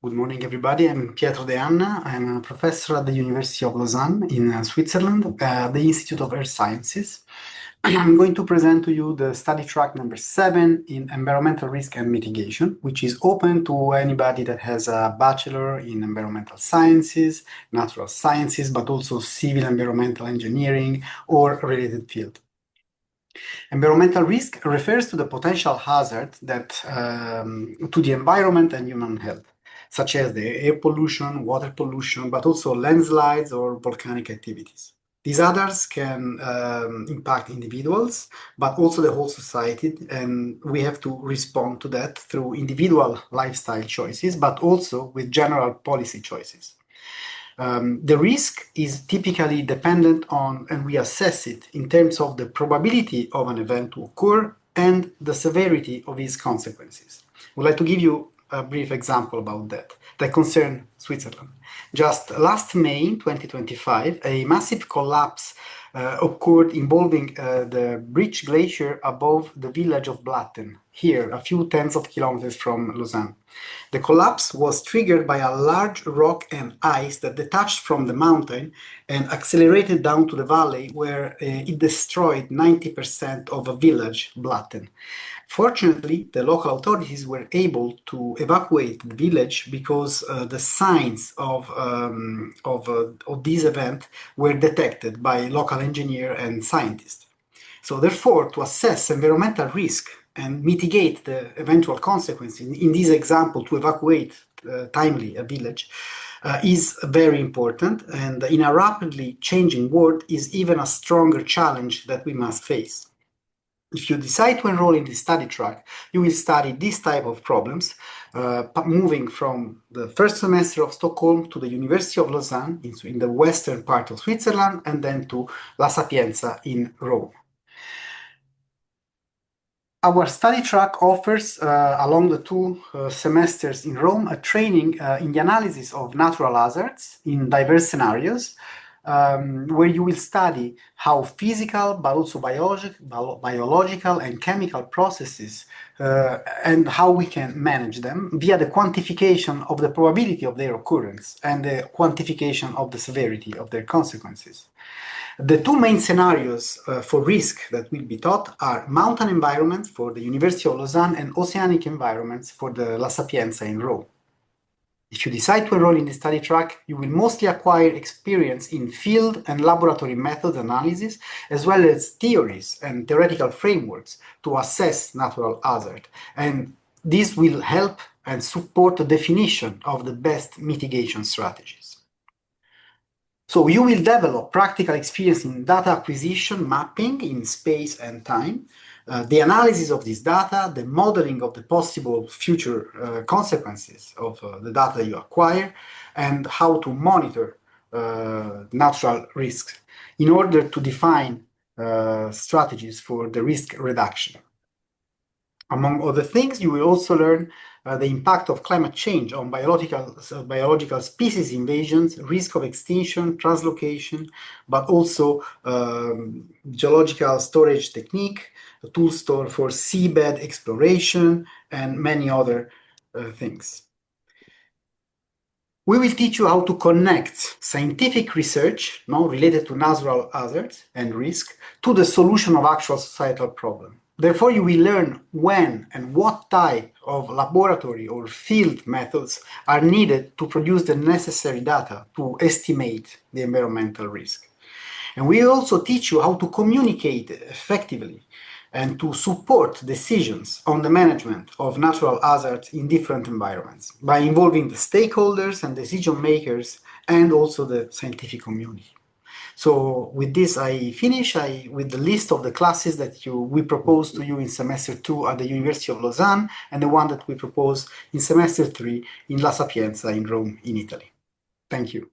Good morning, everybody. I'm Pietro De Anna. I'm a professor at the University of Lausanne in Switzerland, the Institute of Earth Sciences. I'm going to present to you the study track number 7 in environmental risk and mitigation, which is open to anybody that has a bachelor in environmental sciences, natural sciences, but also civil environmental engineering or related field. Environmental risk refers to the potential hazard that to the environment and human health, such as the air pollution, water pollution, but also landslides or volcanic activities. These others can impact individuals, but also the whole society, and we have to respond to that through individual lifestyle choices, but also with general policy choices. The risk is typically dependent on, and we assess it in terms of the probability of an event to occur and the severity of its consequences. I would like to give you a brief example about that concern Switzerland. Just last May 2025, a massive collapse occurred involving the Bridge Glacier above the village of Blatten, here a few tens of kilometers from Lausanne. The collapse was triggered by a large rock and ice that detached from the mountain and accelerated down to the valley, where it destroyed 90% of a village, Blatten. Fortunately, the local authorities were able to evacuate the village because the signs of this event were detected by local engineer and scientists. So therefore, to assess environmental risk and mitigate the eventual consequences, in this example, to evacuate timely a village, is very important, and in a rapidly changing world is even a stronger challenge that we must face. If you decide to enroll in the study track, you will study this type of problems, moving from the first semester of Stockholm to the University of Lausanne in the western part of Switzerland, and then to La Sapienza in Rome. Our study track offers, along the two semesters in Rome, a training in the analysis of natural hazards in diverse scenarios, where you will study how physical, but also biological and chemical processes and how we can manage them via the quantification of the probability of their occurrence and the quantification of the severity of their consequences. The two main scenarios for risk that will be taught are mountain environments for the University of Lausanne and oceanic environments for the La Sapienza in Rome. If you decide to enroll in the study track, you will mostly acquire experience in field and laboratory method analysis, as well as theories and theoretical frameworks to assess natural hazard. And this will help and support the definition of the best mitigation strategies. So you will develop practical experience in data acquisition, mapping in space and time, the analysis of this data, the modeling of the possible future consequences of the data you acquire, and how to monitor natural risks in order to define strategies for the risk reduction. Among other things, you will also learn the impact of climate change on biological species invasions, risk of extinction, translocation, but also geological storage technique, a tool store for seabed exploration, and many other things. We will teach you how to connect scientific research related to natural hazards and risk to the solution of actual societal problems. Therefore, you will learn when and what type of laboratory or field methods are needed to produce the necessary data to estimate the environmental risk. And we will also teach you how to communicate effectively and to support decisions on the management of natural hazards in different environments by involving the stakeholders and decision makers and also the scientific community. So with this, I finish with the list of the classes that we propose to you in semester 2 at the University of Lausanne, and the one that we propose in semester 3 in La Sapienza in Rome, in Italy. Thank you.